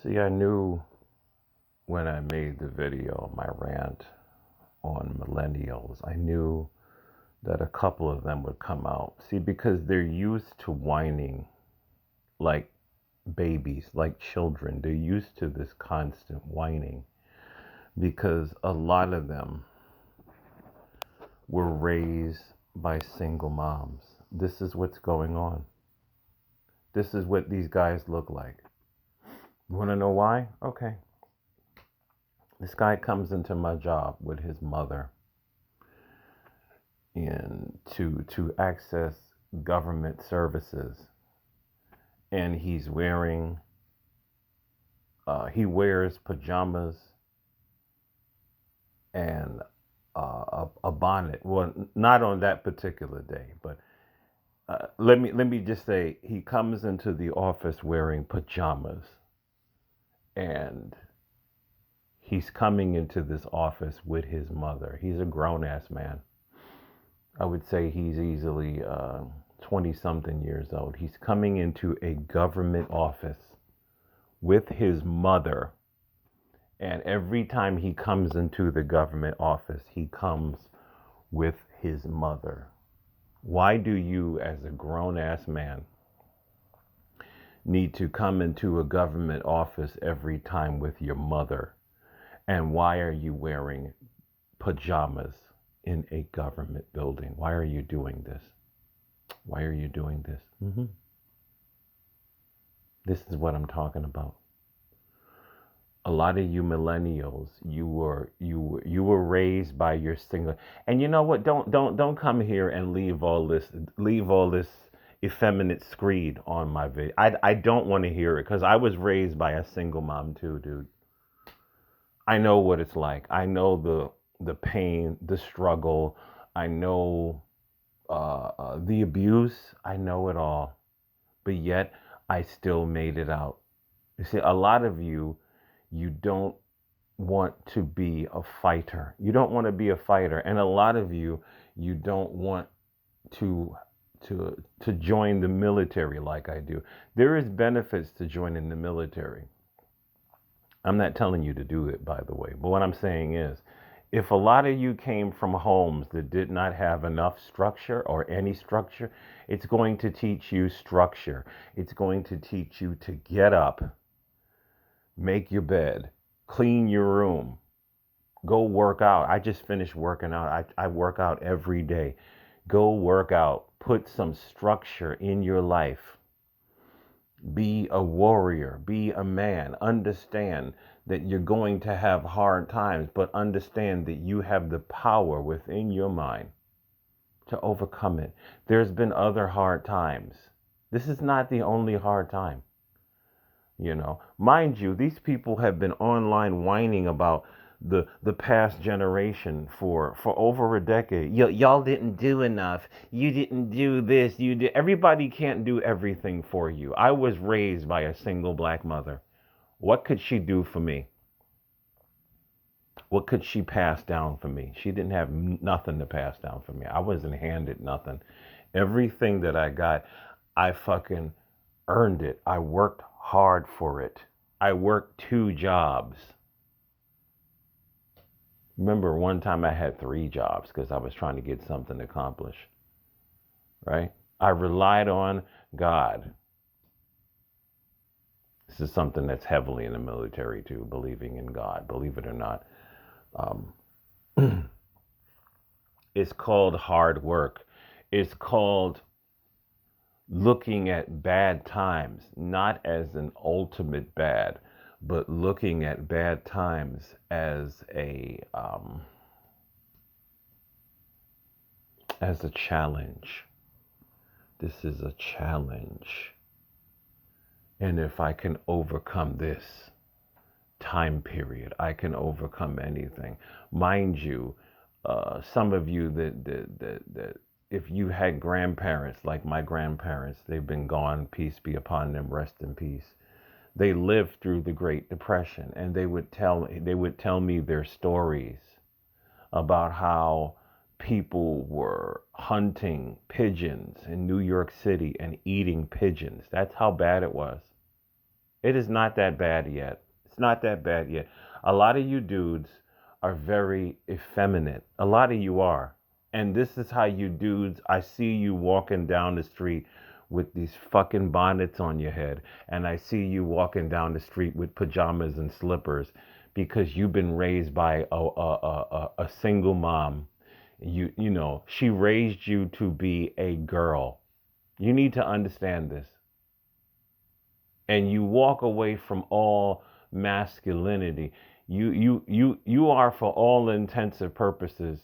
See, I knew when I made the video, my rant on millennials, I knew that a couple of them would come out. See, because they're used to whining like babies, like children. They're used to this constant whining because a lot of them were raised by single moms. This is what's going on. This is what these guys look like. You want to know why? Okay. This guy comes into my job with his mother and to access government services, and he wears pajamas and a bonnet. Well, not on that particular day, but let me just say he comes into the office wearing pajamas, and he's coming into this office with his mother. He's a grown ass man. I would say he's easily 20 something years old. He's coming into a government office with his mother. And every time he comes into the government office, he comes with his mother. Why do you, as a grown ass man, need to come into a government office every time with your mother? And why are you wearing pajamas in a government building? Why are you doing this? Why are you doing this? This is what I'm talking about. A lot of you millennials, you were raised by your single. And you know what? Don't come here and leave all this effeminate screed on my video. I don't want to hear it because I was raised by a single mom too, dude. I know what it's like. I know the pain, the struggle. I know the abuse. I know it all. But yet I still made it out. You see, a lot of you don't want to be a fighter. You don't want to be a fighter, and a lot of you don't want to to join the military like I do. There is benefits to joining the military. I'm not telling you to do it, by the way, but what I'm saying is, if a lot of you came from homes that did not have enough structure or any structure, it's going to teach you structure. It's going to teach you to get up, make your bed, clean your room, go work out. I just finished working out. I work out every day. Go work out. Put some structure in your life. Be a warrior. Be a man. Understand that you're going to have hard times, but understand that you have the power within your mind to overcome it. There's been other hard times. This is not the only hard time. Mind you, these people have been online whining about the past generation for over a decade. Y'all didn't do enough. You didn't do this. You did. Everybody can't do everything for you. I was raised by a single black mother. What could she do for me? What could she pass down for me? She didn't have nothing to pass down for me. I wasn't handed nothing. Everything that I got, I fucking earned it. I worked hard for it. I worked 2 jobs. Remember one time I had 3 jobs because I was trying to get something accomplished, right? I relied on God. This is something that's heavily in the military too, believing in God, believe it or not. Um, it's called hard work. It's called looking at bad times, not as an ultimate bad, but looking at bad times as a challenge. This is a challenge. And if I can overcome this time period, I can overcome anything. Mind you, some of you that if you had grandparents like my grandparents, they've been gone, peace be upon them, rest in peace. They lived through the Great Depression, and they would tell me their stories about how people were hunting pigeons in New York City and eating pigeons. That's how bad it was. It is not that bad yet. It's not that bad yet. A lot of you dudes are very effeminate. A lot of you are. And this is how you dudes, I see you walking down the street with these fucking bonnets on your head. And I see you walking down the street with pajamas and slippers because you've been raised by a single mom. You know, she raised you to be a girl. You need to understand this, and you walk away from all masculinity. You are, for all intents and purposes,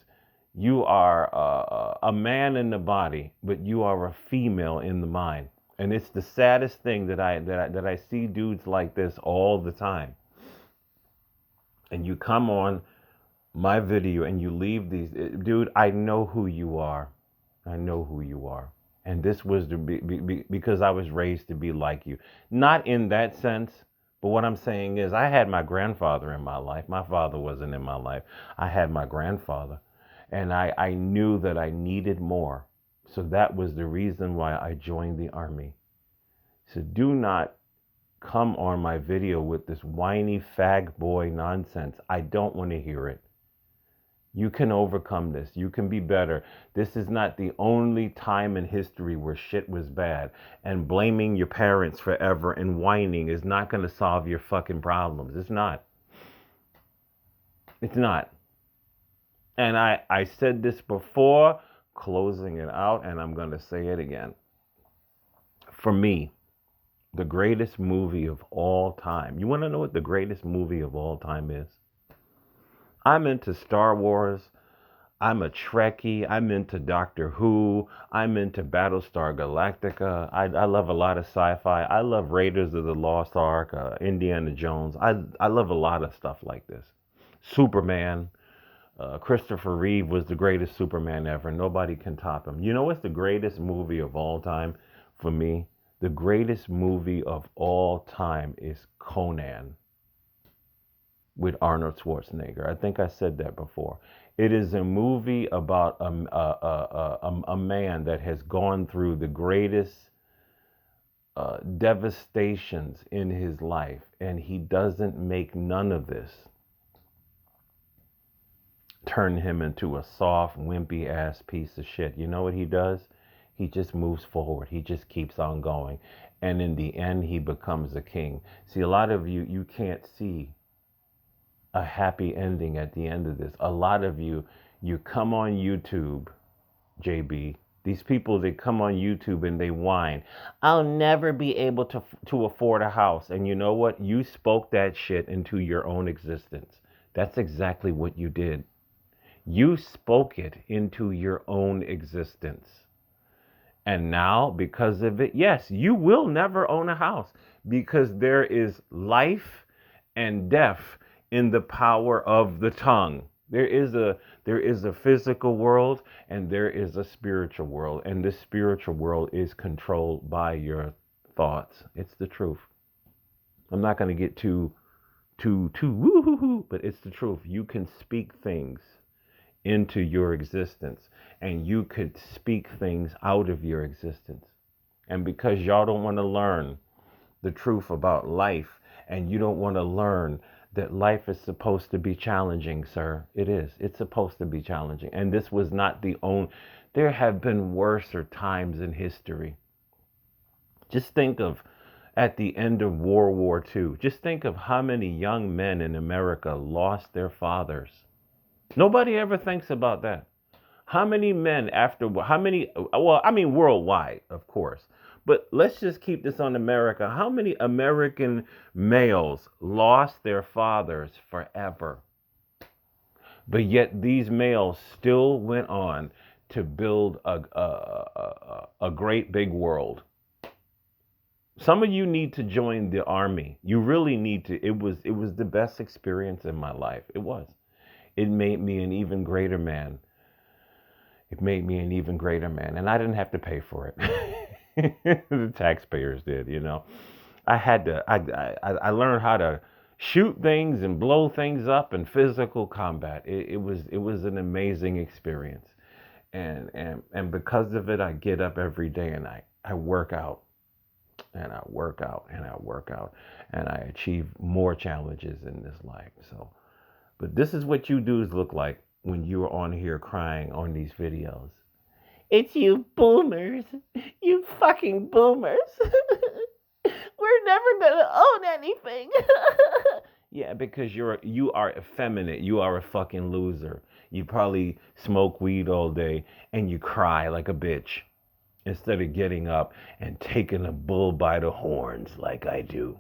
you are a man in the body, but you are a female in the mind. And it's the saddest thing that I see dudes like this all the time. And you come on my video and you leave these, dude. I know who you are. I know who you are. And this was because I was raised to be like you. Not in that sense, but what I'm saying is I had my grandfather in my life. My father wasn't in my life. I had my grandfather. And I knew that I needed more. So that was the reason why I joined the army. So do not come on my video with this whiny fag boy nonsense. I don't want to hear it. You can overcome this. You can be better. This is not the only time in history where shit was bad. And blaming your parents forever and whining is not going to solve your fucking problems. It's not. It's not. And I said this before, closing it out, and I'm going to say it again. For me, the greatest movie of all time. You want to know what the greatest movie of all time is? I'm into Star Wars. I'm a Trekkie. I'm into Doctor Who. I'm into Battlestar Galactica. I love a lot of sci-fi. I love Raiders of the Lost Ark, Indiana Jones. I love a lot of stuff like this. Superman. Christopher Reeve was the greatest Superman ever. Nobody can top him. You know what's the greatest movie of all time for me? The greatest movie of all time is Conan with Arnold Schwarzenegger. I think I said that before. It is a movie about a man that has gone through the greatest devastations in his life, and he doesn't make none of this turn him into a soft, wimpy ass piece of shit. You know what he does? He just moves forward. He just keeps on going. And in the end, he becomes a king. See, a lot of you can't see a happy ending at the end of this. A lot of you come on YouTube, JB. These people, they come on YouTube and they whine, I'll never be able to afford a house. And you know what? You spoke that shit into your own existence. That's exactly what you did. You spoke it into your own existence. And now, because of it, yes, you will never own a house because there is life and death in the power of the tongue. There is a physical world and there is a spiritual world, and this spiritual world is controlled by your thoughts. It's the truth. I'm not going to get too woo-hoo-hoo, but it's the truth. You can speak things into your existence, and you could speak things out of your existence. And because y'all don't want to learn the truth about life, and you don't want to learn that life is supposed to be challenging, sir. It is. It's supposed to be challenging. And this was not the only. There have been worser times in history. Just think of at the end of World War II. Just think of how many young men in America lost their fathers. Nobody ever thinks about that. How many men how many, well, I mean, worldwide, of course. But let's just keep this on America. How many American males lost their fathers forever? But yet these males still went on to build a great big world. Some of you need to join the army. You really need to. It was the best experience in my life. It was. It made me an even greater man. It made me an even greater man, and I didn't have to pay for it. The taxpayers did, you know. I had to. I learned how to shoot things and blow things up in physical combat. It was an amazing experience, and because of it, I get up every day and I work out, and I work out and I work out and I achieve more challenges in this life. So, but this is what you dudes look like when you're on here crying on these videos. It's you boomers. You fucking boomers. We're never gonna own anything. Yeah, because you are effeminate. You are a fucking loser. You probably smoke weed all day and you cry like a bitch instead of getting up and taking a bull by the horns like I do.